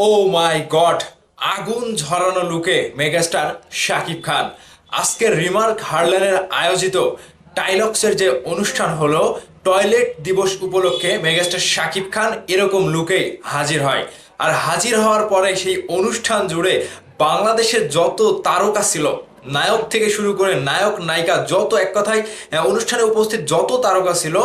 ও মাই god, আগুন ঝরানো লুকে megastar Shakib Khan আজকের রিমার্ক হারল্যানের আয়োজিত টাইলক্সের যে অনুষ্ঠান হলো, টয়লেট দিবস উপলক্ষে মেগাস্টার শাকিব খান এরকম লুকেই হাজির হয়। আর হাজির হওয়ার পরে সেই অনুষ্ঠান জুড়ে বাংলাদেশের যত তারকা ছিল, নায়ক থেকে শুরু করে নায়ক নায়িকা, যত এক কথায় অনুষ্ঠানে উপস্থিত যত তারকা ছিল,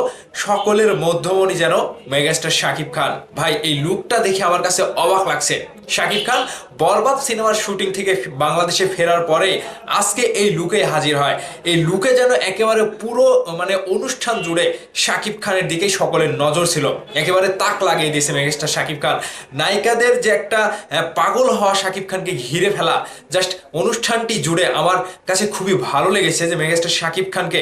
সকলের মধ্যমণি যেন মেগাস্টার শাকিব খান। ভাই, এই লুকটা দেখে আমার কাছে অবাক লাগছে। শাকিব খান বরবাদ সিনেমার শুটিং থেকে বাংলাদেশে ফেরার পরে আজকে এই লুকে হাজির হয়। এই লুকে যেন একেবারে পুরো অনুষ্ঠান জুড়ে শাকিব খানের দিকেই সকলের নজর ছিল। একেবারে তাক লাগিয়ে দিয়েছে মেগাস্টার শাকিব খান। নায়িকাদের যে একটা পাগল হওয়া শাকিব খানকে ঘিরে ফেলা, জাস্ট অনুষ্ঠানটি জুড়ে আমার কাছে খুবই ভালো লেগেছে যে মেগাস্টার শাকিব খানকে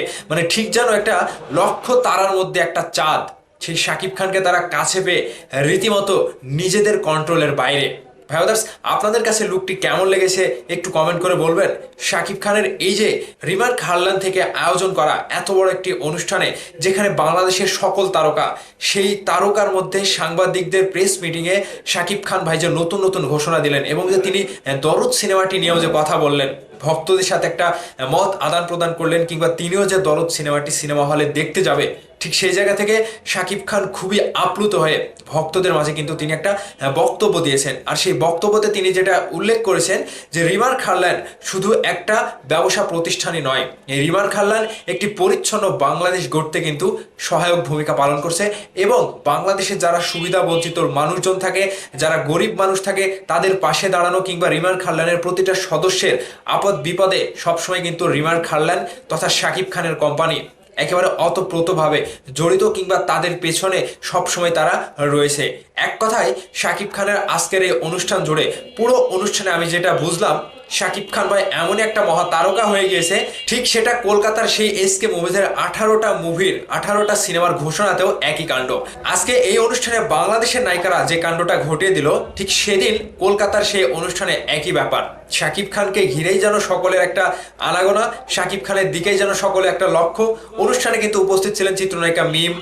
ঠিক যেন একটা লক্ষ তারার মধ্যে একটা চাঁদ, সেই শাকিব খানকে তারা কাছে পেয়ে রীতিমতো নিজেদের কন্ট্রোলের বাইরে। ভাই ব্রাদার্স, আপনাদের কাছে লুকটি কেমন লেগেছে একটু কমেন্ট করে বলবেন। শাকিব খানের এই যে রিমার্ক হারল্যান থেকে আয়োজন করা এত বড় একটি অনুষ্ঠানে, যেখানে বাংলাদেশের সকল তারকা, সেই তারকার মধ্যে সাংবাদিকদের প্রেস মিটিংয়ে শাকিব খান ভাই যে নতুন নতুন ঘোষণা দিলেন এবং যে তিনি দরদ সিনেমাটি নিয়েও যে কথা বললেন, ভক্তদের সাথে একটা মত আদান প্রদান করলেন, কিংবা তিনিও যে দরদ সিনেমাটি সিনেমা হলে দেখতে যাবে, ঠিক সেই জায়গা থেকে শাকিব খান খুবই আপ্লুত হয়ে ভক্তদের মাঝে কিন্তু তিনি একটা বক্তব্য দিয়েছেন। আর সেই বক্তব্যতে তিনি যেটা উল্লেখ করেছেন যে রিমার্ক হারল্যান শুধু একটা ব্যবসা প্রতিষ্ঠানই নয়, এই রিমার্ক হারল্যান একটি পরিচ্ছন্ন বাংলাদেশ গড়তে কিন্তু সহায়ক ভূমিকা পালন করছে এবং বাংলাদেশে যারা সুবিধা বঞ্চিত মানুষজন থাকে, যারা গরিব মানুষ থাকে, তাদের পাশে দাঁড়ানো, কিংবা রিমার্ক হারল্যানের প্রতিটা সদস্যের আপদ বিপদে সবসময় কিন্তু রিমার্ক হারল্যান তথা শাকিব খানের কোম্পানি একেবারে অতপ্রতভাবে জড়িত, কিংবা তাদের পেছনে সবসময় তারা রয়েছে। এক কথায় শাকিব খানের আজকের এই অনুষ্ঠান জুড়ে পুরো অনুষ্ঠানে আমি যেটা বুঝলাম, শাকিব খান ভাই এমন একটা মহা তারকা হয়ে গিয়েছে, ঠিক সেটা কলকাতার সেই এসকে মুভিজের 18টা সিনেমার ঘোষণাতেও একই কাণ্ড। আজকে এই অনুষ্ঠানে বাংলাদেশের নায়িকারা যে কাণ্ডটা ঘটিয়ে দিল, ঠিক সেদিন কলকাতার সেই অনুষ্ঠানে একই ব্যাপার। শাকিব খানকে ঘিরেই যেন সকলের একটা আনাগোনা, শাকিব খানের দিকেই যেন সকলে একটা লক্ষ্য। অনুষ্ঠানে কিন্তু উপস্থিত ছিলেন চিত্রনায়িকা মিম,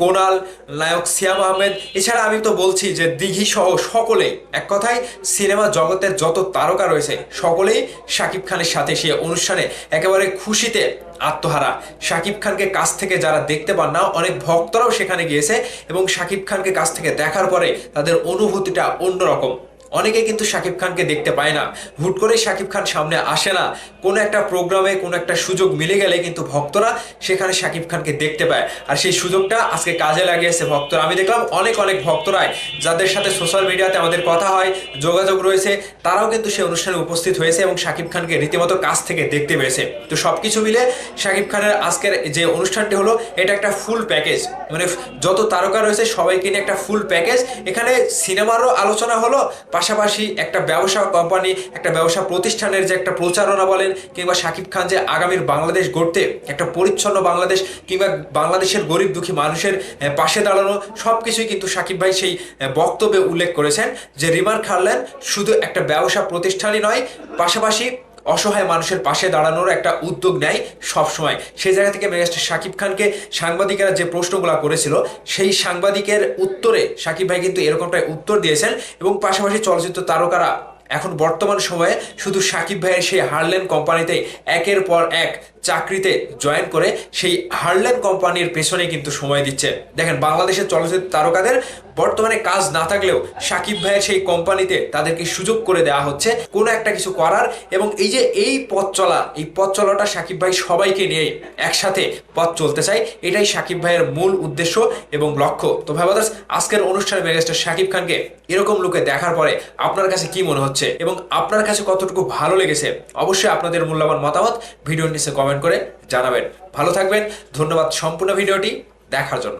কোনাল, নায়ক সিয়াম আহমেদ, এছাড়া আমি তো বলছি যে দিঘি সহ সকলেই, এক কথায় সিনেমা জগতের যত তারকা রয়েছে সকলেই শাকিব খানের সাথে সে অনুষ্ঠানে একেবারে খুশিতে আত্মহারা। শাকিব খানকে কাছ থেকে যারা দেখতে পান না, অনেক ভক্তরাও সেখানে গিয়েছে এবং শাকিব খানকে কাছ থেকে দেখার পরে তাদের অনুভূতিটা অন্যরকম। অনেকে কিন্তু শাকিব খানকে দেখতে পায় না, হুট করে শাকিব খান সামনে আসে না, কোনো একটা প্রোগ্রামে কোনো একটা সুযোগ মিলে গেলে কিন্তু ভক্তরা সেখানে শাকিব খানকে দেখতে পায়। আর সেই সুযোগটা আজকে কাজে লাগিয়েছে ভক্তরা। আমি দেখলাম অনেক ভক্তরাই, যাদের সাথে সোশ্যাল মিডিয়াতে আমাদের কথা হয়, যোগাযোগ রয়েছে, তারাও কিন্তু সেই অনুষ্ঠানে উপস্থিত হয়েছে এবং শাকিব খানকে রীতিমতো কাছ থেকে দেখতে পেয়েছে। তো সবকিছু মিলে শাকিব খানের আজকের যে অনুষ্ঠানটি হলো, এটা একটা ফুল প্যাকেজ, যত তারকা রয়েছে সবাইকে নিয়ে একটা ফুল প্যাকেজ। এখানে সিনেমারও আলোচনা হলো, পাশাপাশি একটা ব্যবসা কোম্পানি, একটা ব্যবসা প্রতিষ্ঠানের যে একটা প্রচারণা বলেন, কিংবা শাকিব খান যে আগামীর বাংলাদেশ গড়তে একটা পরিচ্ছন্ন বাংলাদেশ, কিংবা বাংলাদেশের গরিব দুঃখী মানুষের পাশে দাঁড়ানো, সবকিছুই কিন্তু শাকিব ভাই সেই বক্তব্যে উল্লেখ করেছেন যে রিমার্ক হারল্যান শুধু একটা ব্যবসা প্রতিষ্ঠানই নয়, পাশাপাশি অসহায় মানুষের পাশে দাঁড়ানোর একটা উদ্যোগ নেয় সবসময়। সেই জায়গা থেকে মেগাস্টার শাকিব খানকে সাংবাদিকেরা যে প্রশ্নগুলো করেছিল, সেই সাংবাদিকের উত্তরে শাকিব ভাই কিন্তু এরকমটাই উত্তর দিয়েছেন। এবং পাশাপাশি চলচ্চিত্র তারকারা এখন বর্তমান সময়ে শুধু শাকিব ভাইয়ের সেই হারল্যান কোম্পানিতে একের পর এক চাকরিতে জয়েন করে সেই হারল্যান কোম্পানির পেছনে কিন্তু সময় দিচ্ছে। দেখেন, বাংলাদেশের চলচ্চিত্র তারকাদের বর্তমানে কাজ না থাকলেও শাকিব ভাইয়ের সেই কোম্পানিতে তাদেরকে সুযোগ করে দেওয়া হচ্ছে কোনো একটা কিছু করার। এবং এই যে এই পথ চলাটা শাকিব ভাই সবাইকে নিয়ে একসাথে পথ চলতে চাই, এটাই শাকিব ভাইয়ের মূল উদ্দেশ্য এবং লক্ষ্য। তো ভাই ব্রাদার্স, আজকের অনুষ্ঠানে মেগাস্টার শাকিব খানকে এরকম লুকে দেখার পরে আপনার কাছে কি মনে হচ্ছে এবং আপনার কাছে কতটুকু ভালো লেগেছে, অবশ্যই আপনাদের মূল্যবান মতামত ভিডিওর নিচে কমেন্ট করে জানাবেন। ভালো থাকবেন, ধন্যবাদ সম্পূর্ণ ভিডিওটি দেখার জন্য।